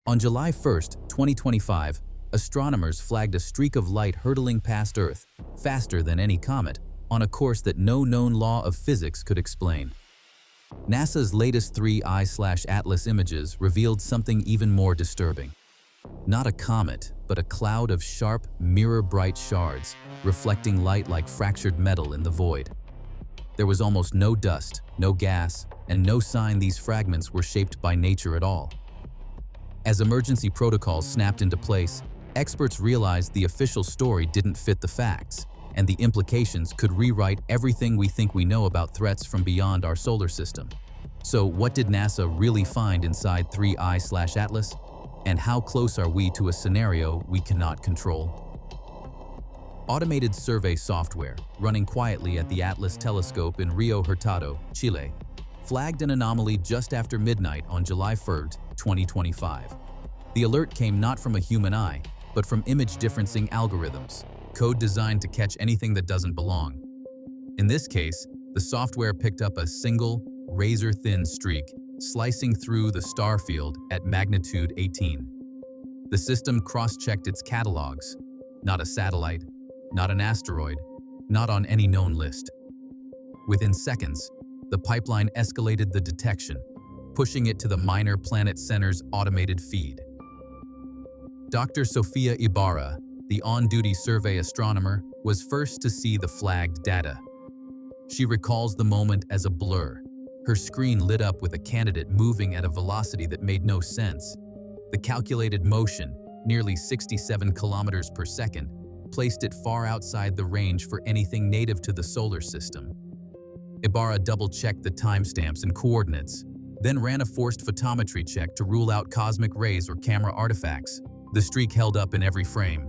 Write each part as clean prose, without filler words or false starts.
On July 1, 2025, astronomers flagged a streak of light hurtling past Earth, faster than any comet, on a course that no known law of physics could explain. NASA's latest 3I/Atlas images revealed something even more disturbing. Not a comet, but a cloud of sharp, mirror-bright shards, reflecting light like fractured metal in the void. There was almost no dust, no gas, and no sign these fragments were shaped by nature at all. As emergency protocols snapped into place, experts realized the official story didn't fit the facts, and the implications could rewrite everything we think we know about threats from beyond our solar system. So what did NASA really find inside 3I/Atlas? And how close are we to a scenario we cannot control? Automated survey software, running quietly at the Atlas telescope in Rio Hurtado, Chile, flagged an anomaly just after midnight on July 1, 2025. The alert came not from a human eye, but from image differencing algorithms, code designed to catch anything that doesn't belong. In this case, the software picked up a single, razor-thin streak, slicing through the star field at magnitude 18. The system cross-checked its catalogs, not a satellite, not an asteroid, not on any known list. Within seconds, the pipeline escalated the detection, pushing it to the Minor Planet Center's automated feed. Dr. Sofia Ibarra, the on-duty survey astronomer, was first to see the flagged data. She recalls the moment as a blur. Her screen lit up with a candidate moving at a velocity that made no sense. The calculated motion, nearly 67 kilometers per second, placed it far outside the range for anything native to the solar system. Ibarra double-checked the timestamps and coordinates, then ran a forced photometry check to rule out cosmic rays or camera artifacts. The streak held up in every frame.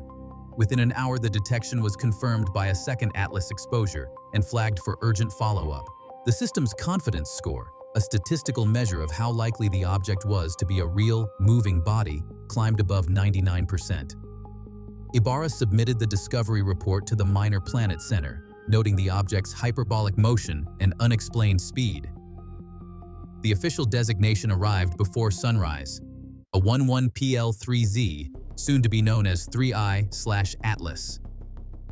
Within an hour, the detection was confirmed by a second Atlas exposure and flagged for urgent follow-up. The system's confidence score, a statistical measure of how likely the object was to be a real, moving body, climbed above 99%. Ibarra submitted the discovery report to the Minor Planet Center, noting the object's hyperbolic motion and unexplained speed. The official designation arrived before sunrise, a 11PL3Z, soon to be known as 3I/Atlas.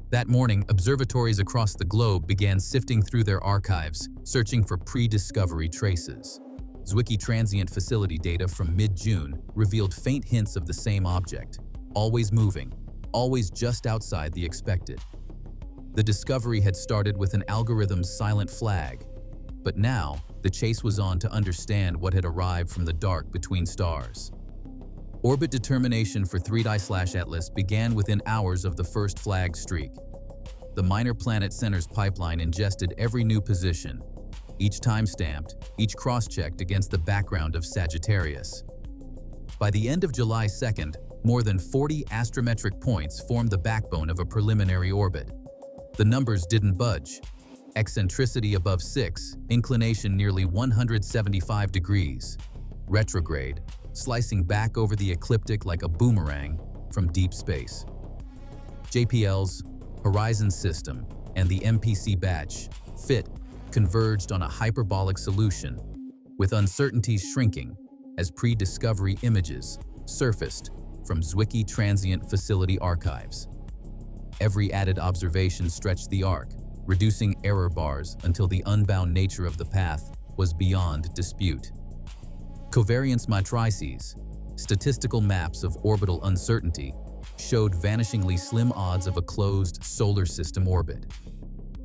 That morning, observatories across the globe began sifting through their archives, searching for pre-discovery traces. Zwicky transient facility data from mid-June revealed faint hints of the same object, always moving, always just outside the expected. The discovery had started with an algorithm's silent flag, but now the chase was on to understand what had arrived from the dark between stars. Orbit determination for 3I/Atlas began within hours of the first flag streak. The Minor Planet Center's pipeline ingested every new position, each time-stamped, each cross-checked against the background of Sagittarius. By the end of July 2nd, more than 40 astrometric points formed the backbone of a preliminary orbit. The numbers didn't budge. Eccentricity above 6, inclination nearly 175 degrees. Retrograde, slicing back over the ecliptic like a boomerang from deep space. JPL's Horizon System and the MPC batch, FIT, converged on a hyperbolic solution, with uncertainties shrinking as pre-discovery images surfaced from Zwicky transient facility archives. Every added observation stretched the arc, reducing error bars until the unbound nature of the path was beyond dispute. Covariance matrices, statistical maps of orbital uncertainty, showed vanishingly slim odds of a closed solar system orbit.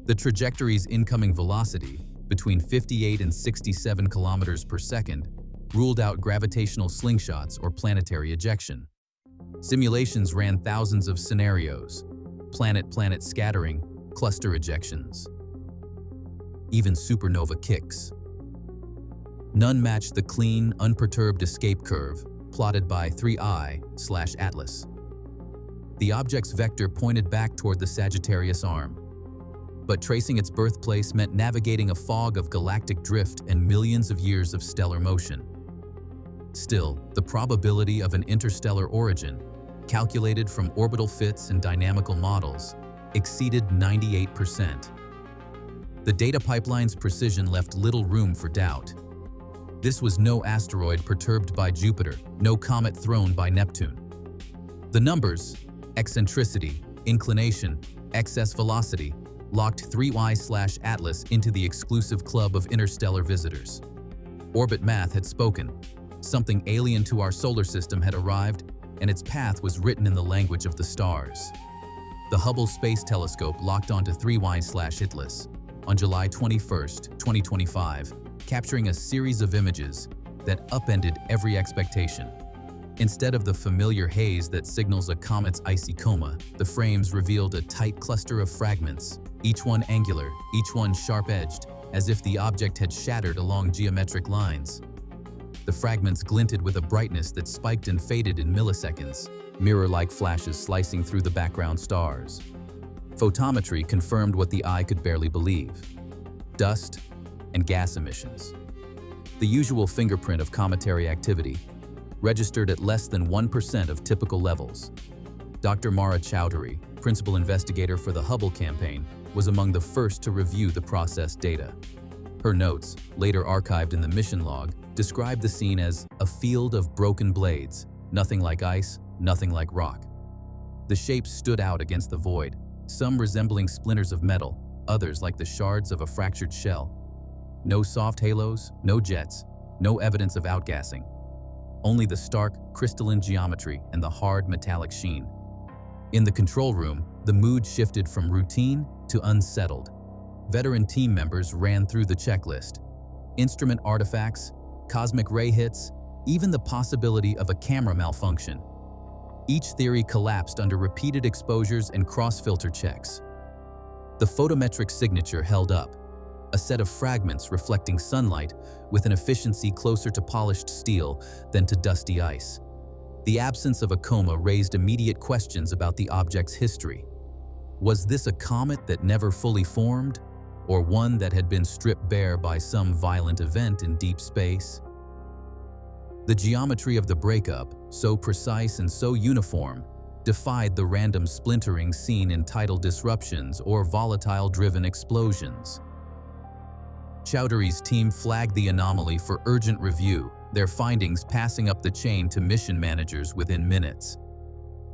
The trajectory's incoming velocity, between 58 and 67 kilometers per second, ruled out gravitational slingshots or planetary ejection. Simulations ran thousands of scenarios: planet-planet scattering, cluster ejections, even supernova kicks. None matched the clean, unperturbed escape curve plotted by 3I/Atlas. The object's vector pointed back toward the Sagittarius arm, but tracing its birthplace meant navigating a fog of galactic drift and millions of years of stellar motion. Still, the probability of an interstellar origin, calculated from orbital fits and dynamical models, exceeded 98%. The data pipeline's precision left little room for doubt. This was no asteroid perturbed by Jupiter, no comet thrown by Neptune. The numbers, eccentricity, inclination, excess velocity, locked 3Y/Atlas into the exclusive club of interstellar visitors. Orbit math had spoken. Something alien to our solar system had arrived, and its path was written in the language of the stars. The Hubble Space Telescope locked onto 3Y/Atlas on July 21, 2025, capturing a series of images that upended every expectation. Instead of the familiar haze that signals a comet's icy coma, the frames revealed a tight cluster of fragments, each one angular, each one sharp-edged, as if the object had shattered along geometric lines. The fragments glinted with a brightness that spiked and faded in milliseconds, mirror-like flashes slicing through the background stars. Photometry confirmed what the eye could barely believe: dust and gas emissions. The usual fingerprint of cometary activity, registered at less than 1% of typical levels. Dr. Mara Chowdhury, principal investigator for the Hubble campaign, was among the first to review the processed data. Her notes, later archived in the mission log, described the scene as a field of broken blades, nothing like ice, nothing like rock. The shapes stood out against the void, some resembling splinters of metal, others like the shards of a fractured shell. No soft halos, no jets, no evidence of outgassing. Only the stark, crystalline geometry and the hard metallic sheen. In the control room, the mood shifted from routine to unsettled. Veteran team members ran through the checklist: instrument artifacts, cosmic ray hits, even the possibility of a camera malfunction. Each theory collapsed under repeated exposures and cross-filter checks. The photometric signature held up, a set of fragments reflecting sunlight with an efficiency closer to polished steel than to dusty ice. The absence of a coma raised immediate questions about the object's history. Was this a comet that never fully formed, or one that had been stripped bare by some violent event in deep space? The geometry of the breakup, so precise and so uniform, defied the random splintering seen in tidal disruptions or volatile-driven explosions. Chowdhury's team flagged the anomaly for urgent review, their findings passing up the chain to mission managers within minutes.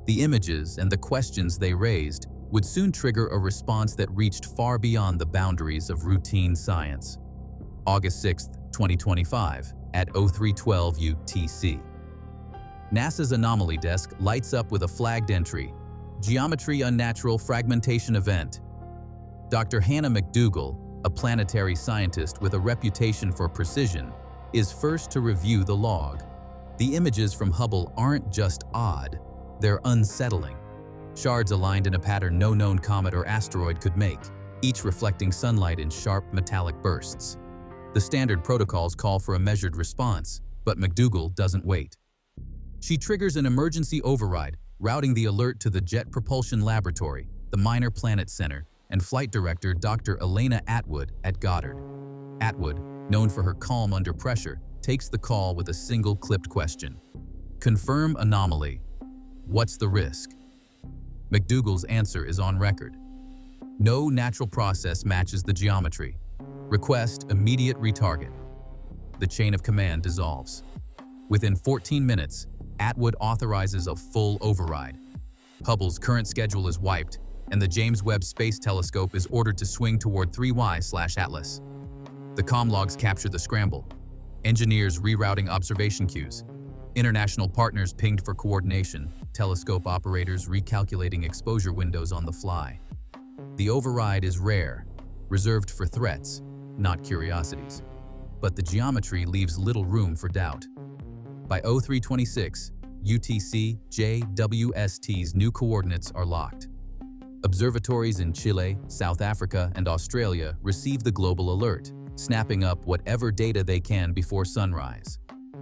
The images and the questions they raised would soon trigger a response that reached far beyond the boundaries of routine science. August 6, 2025, at 0312 UTC. NASA's Anomaly Desk lights up with a flagged entry: Geometry Unnatural Fragmentation Event. Dr. Hannah McDougall, a planetary scientist with a reputation for precision, is first to review the log. The images from Hubble aren't just odd, they're unsettling. Shards aligned in a pattern no known comet or asteroid could make, each reflecting sunlight in sharp metallic bursts. The standard protocols call for a measured response, but McDougall doesn't wait. She triggers an emergency override, routing the alert to the Jet Propulsion Laboratory, the Minor Planet Center, and Flight Director Dr. Elena Atwood at Goddard. Atwood, known for her calm under pressure, takes the call with a single clipped question: confirm anomaly. What's the risk? McDougall's answer is on record. No natural process matches the geometry. Request immediate retarget. The chain of command dissolves. Within 14 minutes, Atwood authorizes a full override. Hubble's current schedule is wiped, and the James Webb Space Telescope is ordered to swing toward 3Y/Atlas. The comm logs capture the scramble. Engineers rerouting observation cues. International partners pinged for coordination. Telescope operators recalculating exposure windows on the fly. The override is rare, reserved for threats, not curiosities. But the geometry leaves little room for doubt. By 0326, UTC JWST's new coordinates are locked. Observatories in Chile, South Africa, and Australia receive the global alert, snapping up whatever data they can before sunrise.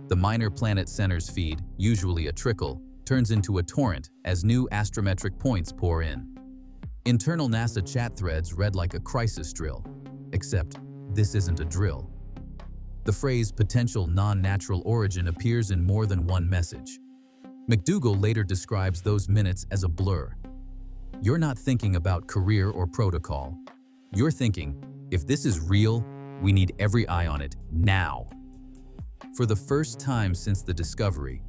The Minor Planet Center's feed, usually a trickle, turns into a torrent as new astrometric points pour in. Internal NASA chat threads read like a crisis drill, except this isn't a drill. The phrase potential non-natural origin appears in more than one message. McDougall later describes those minutes as a blur. You're not thinking about career or protocol. You're thinking, if this is real, we need every eye on it now. For the first time since the discovery,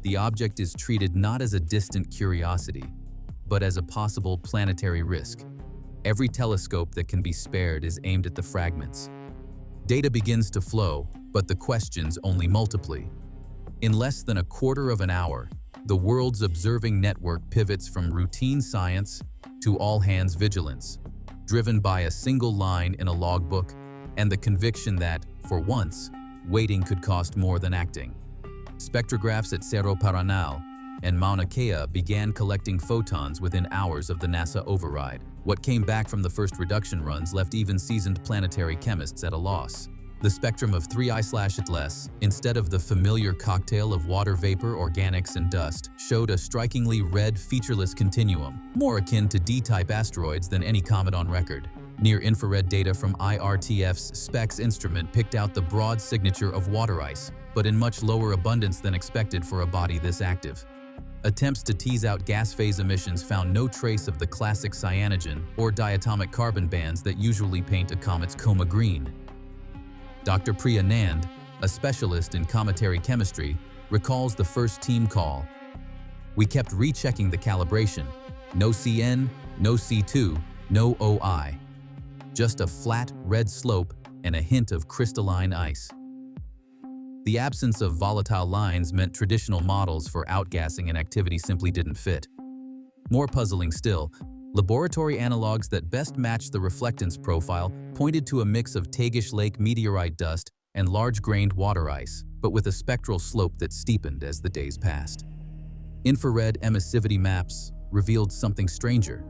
the object is treated not as a distant curiosity, but as a possible planetary risk. Every telescope that can be spared is aimed at the fragments. Data begins to flow, but the questions only multiply. In less than a quarter of an hour, the world's observing network pivots from routine science to all-hands vigilance, driven by a single line in a logbook and the conviction that, for once, waiting could cost more than acting. Spectrographs at Cerro Paranal and Mauna Kea began collecting photons within hours of the NASA override. What came back from the first reduction runs left even seasoned planetary chemists at a loss. The spectrum of 3I/Atlas, instead of the familiar cocktail of water vapor, organics, and dust, showed a strikingly red, featureless continuum, more akin to D-type asteroids than any comet on record. Near-infrared data from IRTF's SPECS instrument picked out the broad signature of water ice, but in much lower abundance than expected for a body this active. Attempts to tease out gas phase emissions found no trace of the classic cyanogen or diatomic carbon bands that usually paint a comet's coma green. Dr. Priya Nand, a specialist in cometary chemistry, recalls the first team call. "We kept rechecking the calibration. No CN, no C2, no OI. Just a flat, red slope and a hint of crystalline ice." The absence of volatile lines meant traditional models for outgassing and activity simply didn't fit. More puzzling still, laboratory analogs that best matched the reflectance profile pointed to a mix of Tagish Lake meteorite dust and large-grained water ice, but with a spectral slope that steepened as the days passed. Infrared emissivity maps revealed something stranger.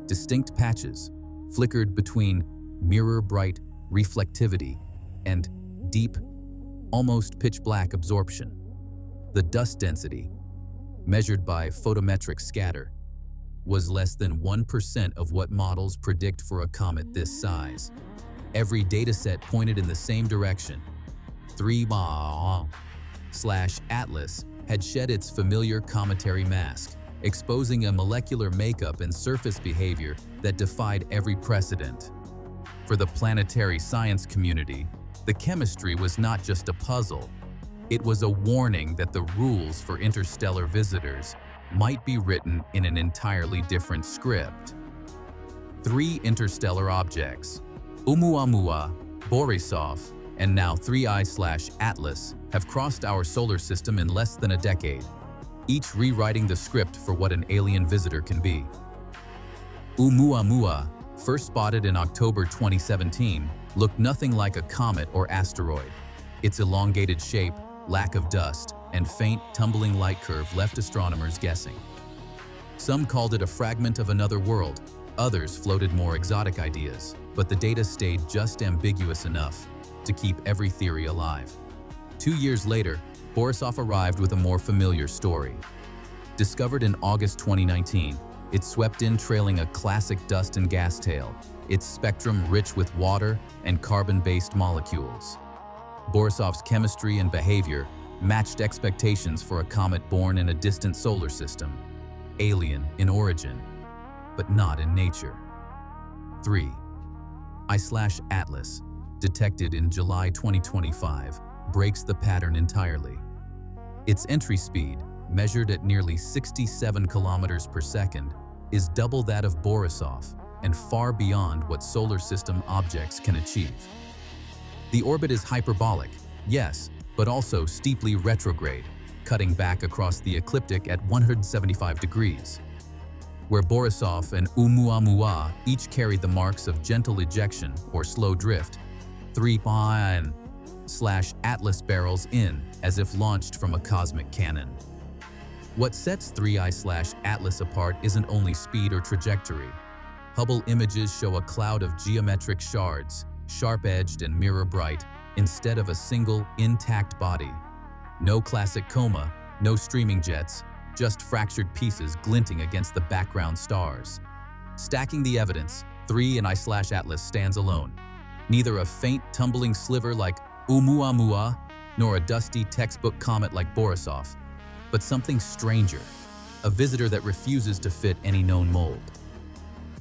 Distinct patches flickered between mirror-bright reflectivity and deep, almost pitch-black absorption. The dust density, measured by photometric scatter, was less than 1% of what models predict for a comet this size. Every dataset pointed in the same direction. 3I/Atlas had shed its familiar cometary mask, exposing a molecular makeup and surface behavior that defied every precedent. For the planetary science community, the chemistry was not just a puzzle. It was a warning that the rules for interstellar visitors might be written in an entirely different script. 3 interstellar objects, Oumuamua, Borisov, and now 3I/Atlas, have crossed our solar system in less than a decade, each rewriting the script for what an alien visitor can be. Oumuamua, first spotted in October 2017, looked nothing like a comet or asteroid. Its elongated shape, lack of dust, and faint, tumbling light curve left astronomers guessing. Some called it a fragment of another world, others floated more exotic ideas, but the data stayed just ambiguous enough to keep every theory alive. 2 years later, Borisov arrived with a more familiar story. Discovered in August 2019, it swept in trailing a classic dust and gas tail, its spectrum rich with water and carbon-based molecules. Borisov's chemistry and behavior matched expectations for a comet born in a distant solar system, alien in origin, but not in nature. 3I/Atlas, detected in July 2025, breaks the pattern entirely. Its entry speed, measured at nearly 67 kilometers per second, is double that of Borisov and far beyond what solar system objects can achieve. The orbit is hyperbolic, yes, but also steeply retrograde, cutting back across the ecliptic at 175 degrees. Where Borisov and Oumuamua each carried the marks of gentle ejection or slow drift, 3I/Atlas barrels in as if launched from a cosmic cannon. What sets 3I/Atlas apart isn't only speed or trajectory. Hubble images show a cloud of geometric shards, sharp-edged and mirror-bright, instead of a single, intact body. No classic coma, no streaming jets, just fractured pieces glinting against the background stars. Stacking the evidence, 3I/Atlas stands alone. Neither a faint, tumbling sliver like Oumuamua, nor a dusty textbook comet like Borisov, but something stranger, a visitor that refuses to fit any known mold.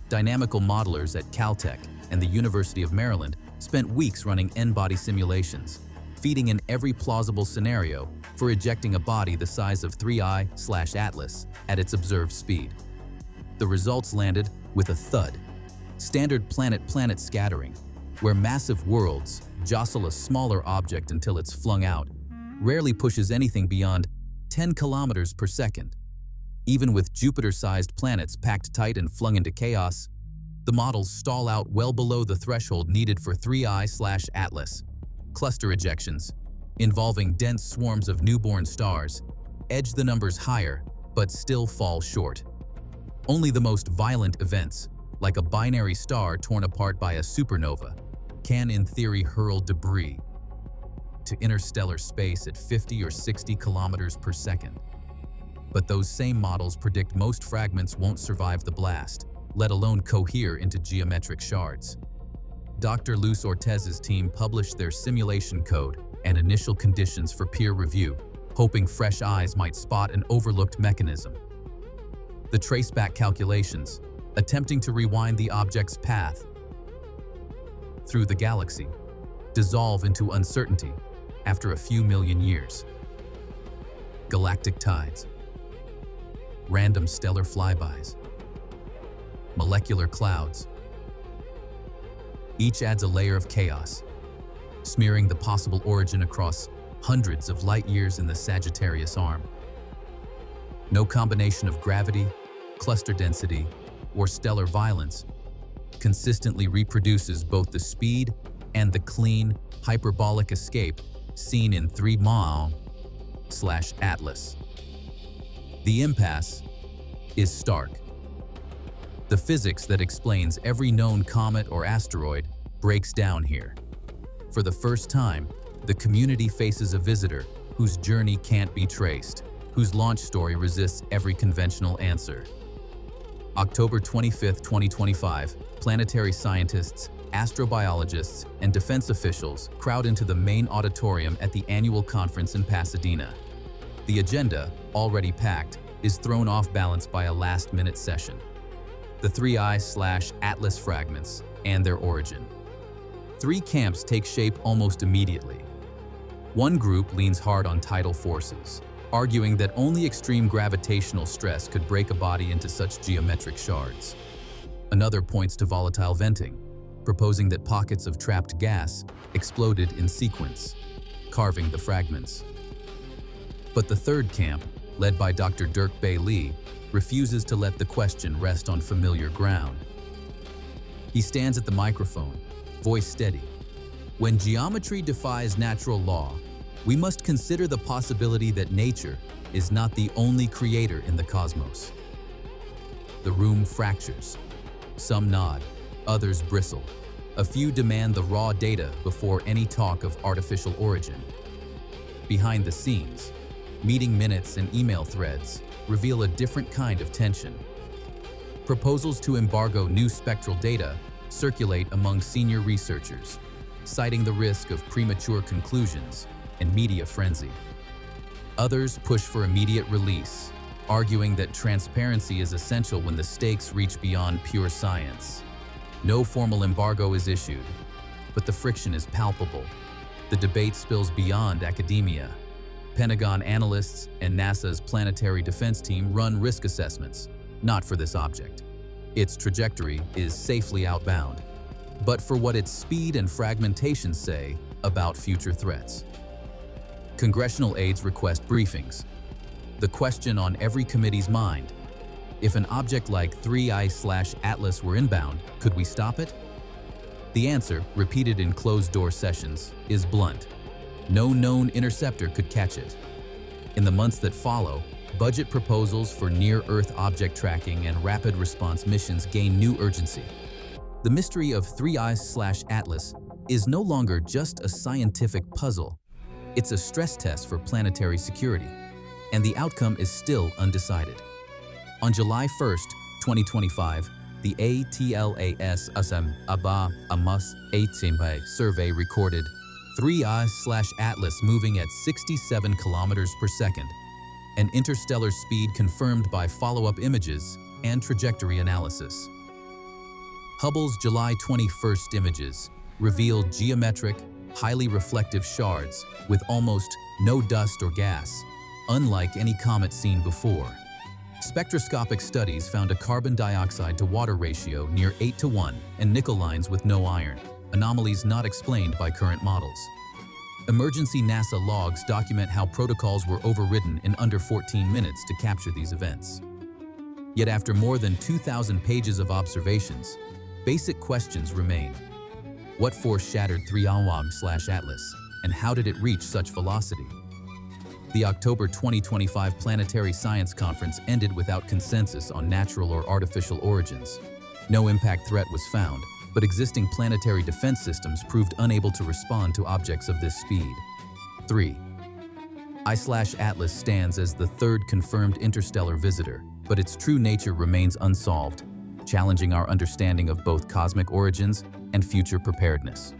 Dynamical modelers at Caltech and the University of Maryland spent weeks running N-body simulations, defeating in every plausible scenario for ejecting a body the size of 3I/Atlas at its observed speed. The results landed with a thud, standard planet-planet scattering, where massive worlds jostle a smaller object until it's flung out, rarely pushes anything beyond 10 kilometers per second. Even with Jupiter-sized planets packed tight and flung into chaos, the models stall out well below the threshold needed for 3I/Atlas. Cluster ejections, involving dense swarms of newborn stars, edge the numbers higher, but still fall short. Only the most violent events, like a binary star torn apart by a supernova, can in theory hurl debris to interstellar space at 50 or 60 kilometers per second. But those same models predict most fragments won't survive the blast, let alone cohere into geometric shards. Dr. Luis Ortez's team published their simulation code and initial conditions for peer review, hoping fresh eyes might spot an overlooked mechanism. The traceback calculations, attempting to rewind the object's path through the galaxy, dissolve into uncertainty after a few million years. Galactic tides, random stellar flybys, molecular clouds. Each adds a layer of chaos, smearing the possible origin across hundreds of light years in the Sagittarius arm. No combination of gravity, cluster density, or stellar violence consistently reproduces both the speed and the clean, hyperbolic escape seen in 3I/Atlas. The impasse is stark. The physics that explains every known comet or asteroid breaks down here. For the first time, the community faces a visitor whose journey can't be traced, whose launch story resists every conventional answer. October 25, 2025, planetary scientists, astrobiologists, and defense officials crowd into the main auditorium at the annual conference in Pasadena. The agenda, already packed, is thrown off balance by a last-minute session: the 3I/Atlas fragments and their origin. Three camps take shape almost immediately. One group leans hard on tidal forces, arguing that only extreme gravitational stress could break a body into such geometric shards. Another points to volatile venting, proposing that pockets of trapped gas exploded in sequence, carving the fragments. But the third camp, led by Dr. Dirk Bailey, refuses to let the question rest on familiar ground. He stands at the microphone, voice steady. When geometry defies natural law, we must consider the possibility that nature is not the only creator in the cosmos. The room fractures. Some nod, others bristle. A few demand the raw data before any talk of artificial origin. Behind the scenes, meeting minutes and email threads reveal a different kind of tension. Proposals to embargo new spectral data circulate among senior researchers, citing the risk of premature conclusions and media frenzy. Others push for immediate release, arguing that transparency is essential when the stakes reach beyond pure science. No formal embargo is issued, but the friction is palpable. The debate spills beyond academia. Pentagon analysts and NASA's planetary defense team run risk assessments, not for this object. Its trajectory is safely outbound, but for what its speed and fragmentation say about future threats. Congressional aides request briefings. The question on every committee's mind: if an object like 3I/Atlas were inbound, could we stop it? The answer, repeated in closed-door sessions, is blunt. No known interceptor could catch it. In the months that follow, budget proposals for near-Earth object tracking and rapid response missions gain new urgency. The mystery of 3I/Atlas is no longer just a scientific puzzle. It's a stress test for planetary security, and the outcome is still undecided. On July 1st, 2025, the ATLAS Aba Amas 18 survey recorded 3I/Atlas moving at 67 kilometers per second, an interstellar speed confirmed by follow-up images and trajectory analysis. Hubble's July 21st images revealed geometric, highly reflective shards with almost no dust or gas, unlike any comet seen before. Spectroscopic studies found a carbon dioxide to water ratio near 8:1 and nickel lines with no iron, anomalies not explained by current models. Emergency NASA logs document how protocols were overridden in under 14 minutes to capture these events. Yet after more than 2,000 pages of observations, basic questions remain. What force shattered 3-Atlas, and how did it reach such velocity? The October 2025 Planetary Science Conference ended without consensus on natural or artificial origins. No impact threat was found, but existing planetary defense systems proved unable to respond to objects of this speed. 3. I/Atlas stands as the third confirmed interstellar visitor, but its true nature remains unsolved, challenging our understanding of both cosmic origins and future preparedness.